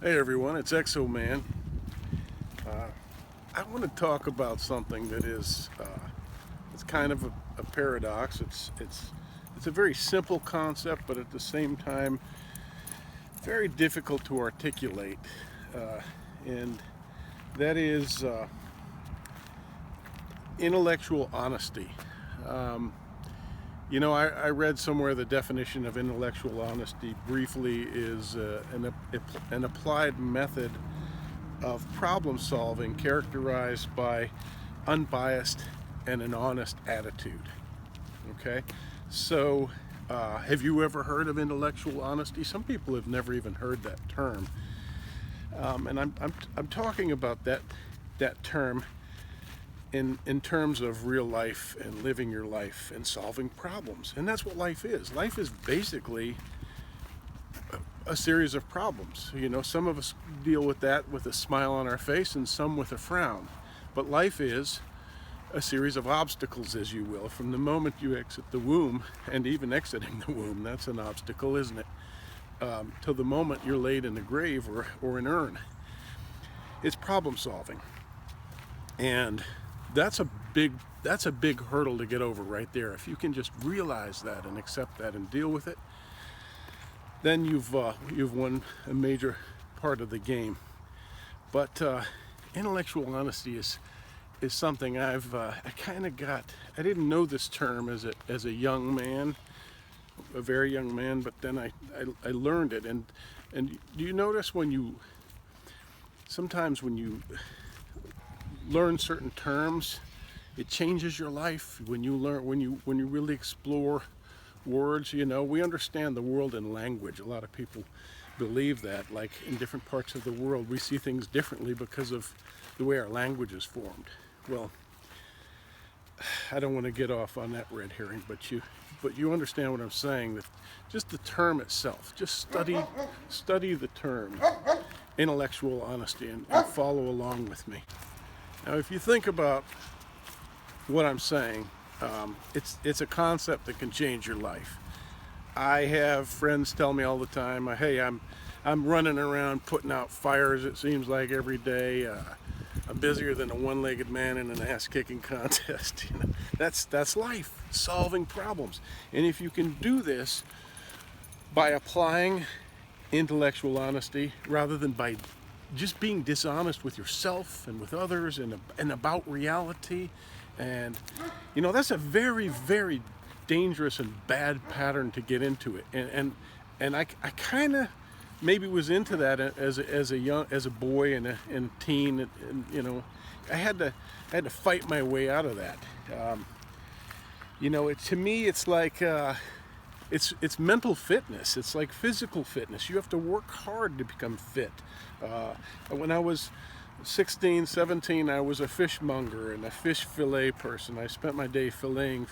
Hey everyone, it's Exoman. I want to talk about something that is it's kind of a paradox. It's a very simple concept, but at the same time very difficult to articulate, and that is intellectual honesty. Um, I read somewhere the definition of intellectual honesty briefly is an applied method of problem solving characterized by unbiased and an honest attitude. Okay, so have you ever heard of intellectual honesty? Some people have never even heard that term, and I'm talking about that term in terms of real life and living your life and solving problems. And that's what life is. Life is basically a series of problems. Some of us deal with that with a smile on our face and some with a frown. But life is a series of obstacles, as you will, from the moment you exit the womb, and even exiting the womb, that's an obstacle, isn't it? Till the moment you're laid in a grave or an urn. It's problem solving. And that's a big hurdle to get over right there. If you can just realize that and accept that and deal with it, then you've won a major part of the game. But intellectual honesty is something I kind of got. I didn't know this term as a young man, a very young man, but then I learned it. And do you notice sometimes when you learn certain terms, it changes your life. When you really explore words, we understand the world in language. A lot of people believe that, like in different parts of the world, we see things differently because of the way our language is formed. Well, I don't want to get off on that red herring, but you understand what I'm saying. That just the term itself, just study the term, intellectual honesty, and follow along with me. Now, if you think about what I'm saying, it's a concept that can change your life. I have friends tell me all the time, "Hey, I'm running around putting out fires. It seems like every day. I'm busier than a one-legged man in an ass-kicking contest." That's life, solving problems. And if you can do this by applying intellectual honesty rather than by just being dishonest with yourself and with others and about reality, and that's a very, very dangerous and bad pattern to get into it. And I kind of maybe was into that as a boy and a teen, and I had to fight my way out of that. To me it's like it's mental fitness. It's like physical fitness. You have to work hard to become fit. When I was 16, 17, I was a fishmonger and a fish fillet person. I spent my day filleting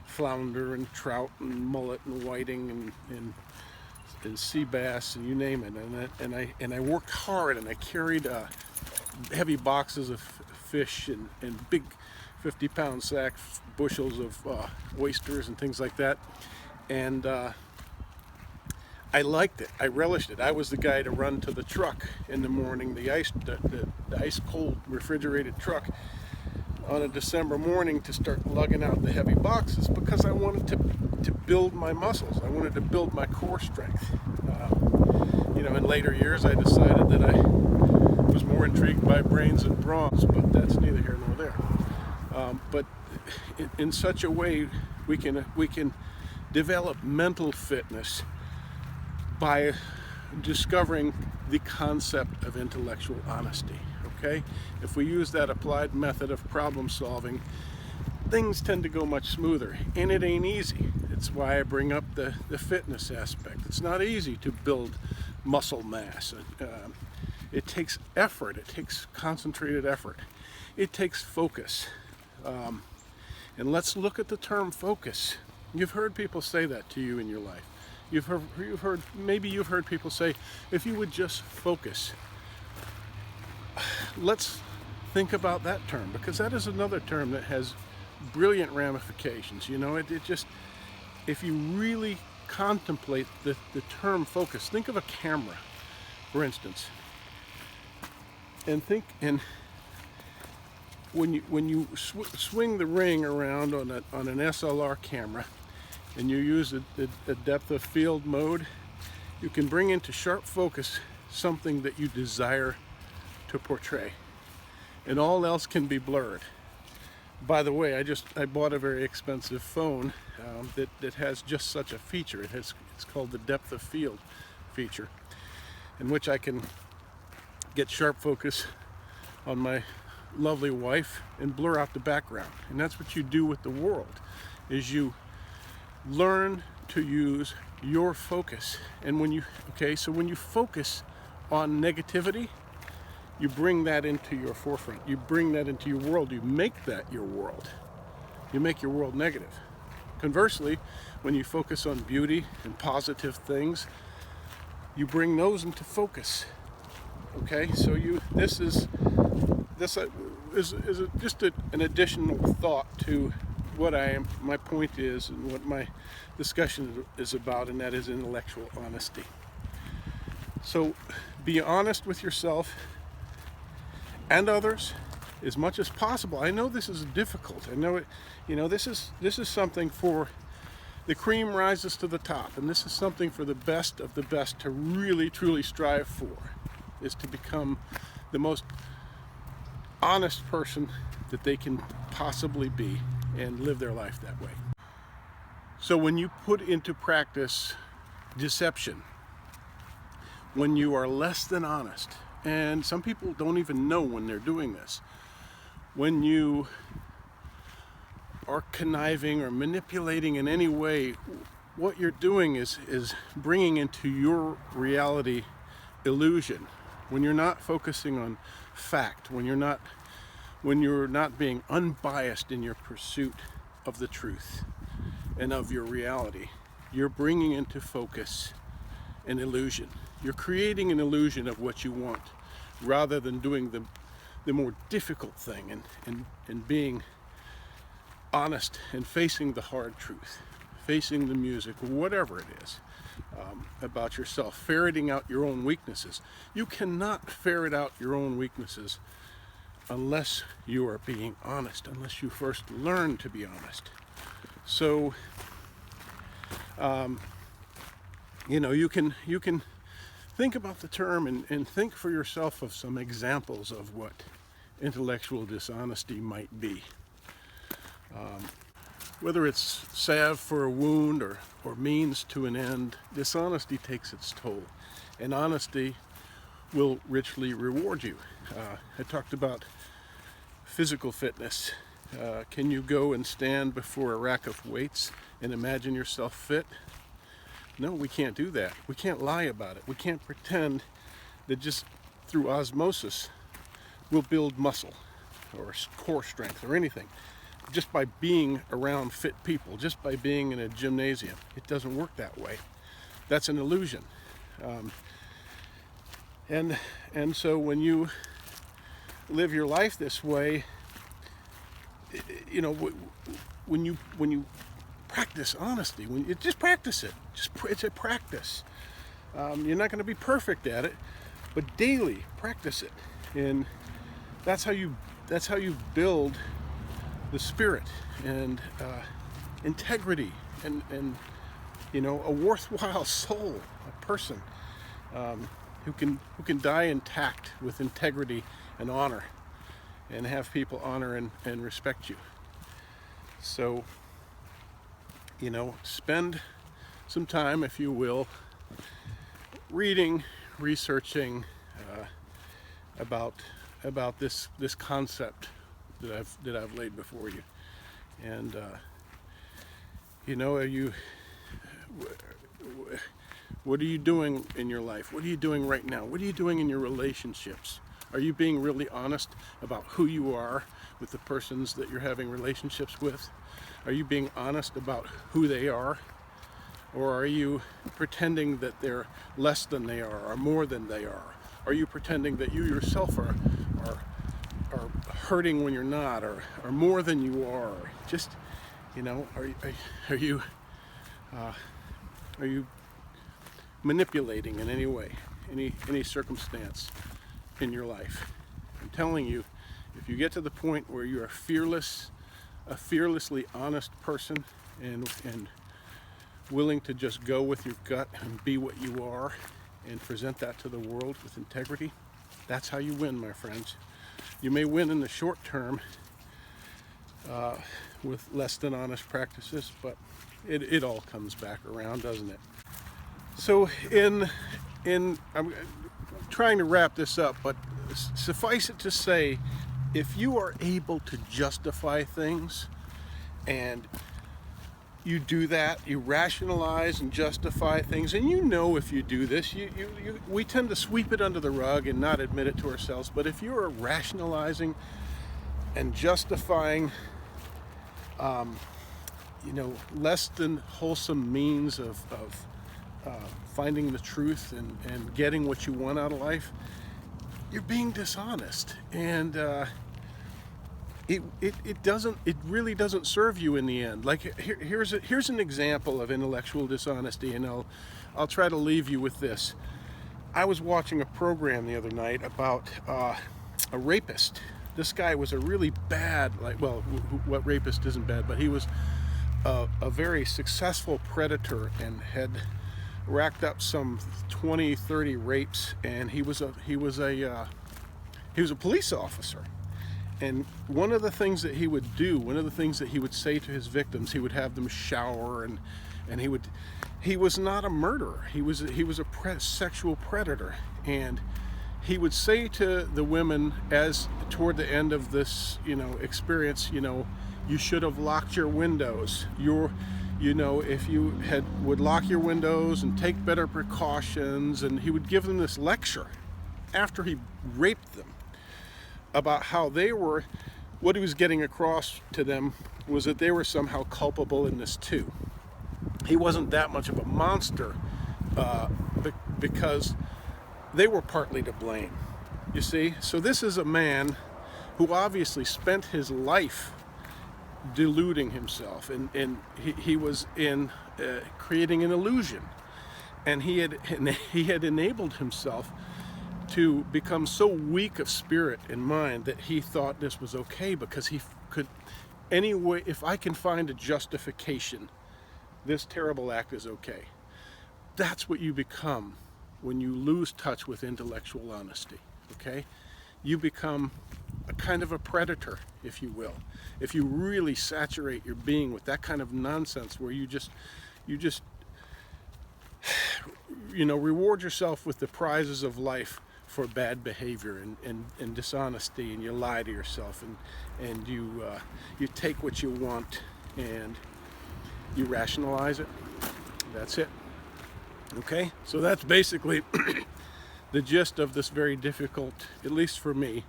flounder and trout and mullet and whiting and sea bass and you name it. And I worked hard, and I carried heavy boxes of fish and big 50-pound sack bushels of oysters and things like that. And I liked it. I relished it. I was the guy to run to the truck in the morning, the ice cold refrigerated truck on a December morning to start lugging out the heavy boxes because I wanted to build my muscles. I wanted to build my core strength. In later years, I decided that I was more intrigued by brains and bronze, but that's neither here nor there. But in such a way, we can develop mental fitness by discovering the concept of intellectual honesty. Okay? If we use that applied method of problem solving, things tend to go much smoother. And it ain't easy. It's why I bring up the fitness aspect. It's not easy to build muscle mass. It takes effort. It takes concentrated effort. It takes focus. And let's look at the term focus. You've heard people say that to you in your life. Maybe you've heard people say, if you would just focus. Let's think about that term, because that is another term that has brilliant ramifications. If you really contemplate the term focus, think of a camera. for instance. And think, and when you swing the ring around on an SLR camera, and you use a depth of field mode, you can bring into sharp focus something that you desire to portray, and all else can be blurred. By the way, I bought a very expensive phone that has just such a feature. It's called the depth of field feature, in which I can get sharp focus on my lovely wife and blur out the background. And that's what you do with the world, is you learn to use your focus. And when you focus on negativity, you bring that into your forefront. You bring that into your world. You make that your world. You make your world negative. Conversely, when you focus on beauty and positive things, you bring those into focus. Okay, so this is just an additional thought to what my point is, and what my discussion is about, and that is intellectual honesty. So be honest with yourself and others as much as possible. I know this is difficult. I know it. This is something for the cream rises to the top, and this is something for the best of the best to really truly strive for, is to become the most honest person that they can possibly be and live their life that way. So when you put into practice deception, when you are less than honest, and some people don't even know when they're doing this, when you are conniving or manipulating in any way, what you're doing is bringing into your reality illusion. When you're not focusing on fact, when you're not being unbiased in your pursuit of the truth and of your reality, you're bringing into focus an illusion. You're creating an illusion of what you want, rather than doing the more difficult thing and being honest and facing the hard truth, facing the music, whatever it is, about yourself, ferreting out your own weaknesses. You cannot ferret out your own weaknesses unless you are being honest, unless you first learn to be honest. So, you can think about the term and think for yourself of some examples of what intellectual dishonesty might be. Whether it's salve for a wound or means to an end, dishonesty takes its toll, and honesty will richly reward you. I talked about physical fitness. Can you go and stand before a rack of weights and imagine yourself fit? No, we can't do that. We can't lie about it. We can't pretend that just through osmosis we'll build muscle or core strength or anything. Just by being around fit people, just by being in a gymnasium. It doesn't work that way. That's an illusion. And so when you live your life this way, when you practice honesty, when you just practice it, it's a practice. You're not going to be perfect at it, but daily practice it, and that's how you build the spirit and integrity and a worthwhile soul, a person who can die intact with integrity and honor, and have people honor and respect you. So, spend some time, if you will, reading, researching about this concept that I've laid before you. And what are you doing in your life? What are you doing right now? What are you doing in your relationships? Are you being really honest about who you are with the persons that you're having relationships with? Are you being honest about who they are? Or are you pretending that they're less than they are or more than they are? Are you pretending that you yourself are hurting when you're not, or more than you are? Just, are you manipulating in any way? any circumstance in your life. I'm telling you, if you get to the point where you're a fearlessly honest person, and willing to just go with your gut and be what you are and present that to the world with integrity, that's how you win, my friends. You may win in the short term with less than honest practices, but it all comes back around, doesn't it? So I'm trying to wrap this up, but suffice it to say, if you are able to justify things, and you do that, you rationalize and justify things, and if you do this, we tend to sweep it under the rug and not admit it to ourselves. But if you are rationalizing and justifying less than wholesome means of finding the truth and getting what you want out of life, you're being dishonest, and it really doesn't serve you in the end. Like, here's an example of intellectual dishonesty, and I'll try to leave you with this. I was watching a program the other night about a rapist. This guy was a really bad, what rapist isn't bad, but he was a very successful predator and had racked up some 20-30 rapes, and he was a police officer. And one of the things that he would do, one of the things that he would say to his victims, he would have them shower, and he was not a murderer. He was a sexual predator, and he would say to the women, as toward the end of this experience, you should have locked your windows. If you would lock your windows and take better precautions, and he would give them this lecture after he raped them about how what he was getting across to them was that they were somehow culpable in this too. He wasn't that much of a monster because they were partly to blame, you see. So this is a man who obviously spent his life deluding himself, and he was in creating an illusion, and he had enabled himself to become so weak of spirit and mind that he thought this was okay, because he could, anyway, if I can find a justification, this terrible act is okay. That's what you become when you lose touch with intellectual honesty, okay? You become a kind of a predator, if you will. If you really saturate your being with that kind of nonsense, where you just reward yourself with the prizes of life for bad behavior and dishonesty, and you lie to yourself, and you take what you want and you rationalize it. That's it. Okay, so that's basically the gist of this very difficult, at least for me,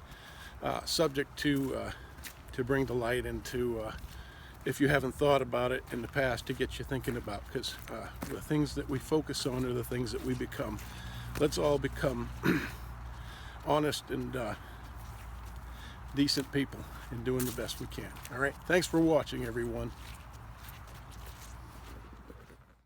subject to bring to light, and to, if you haven't thought about it in the past, to get you thinking about, because the things that we focus on are the things that we become. Let's all become honest and decent people, and doing the best we can. All right, thanks for watching, everyone.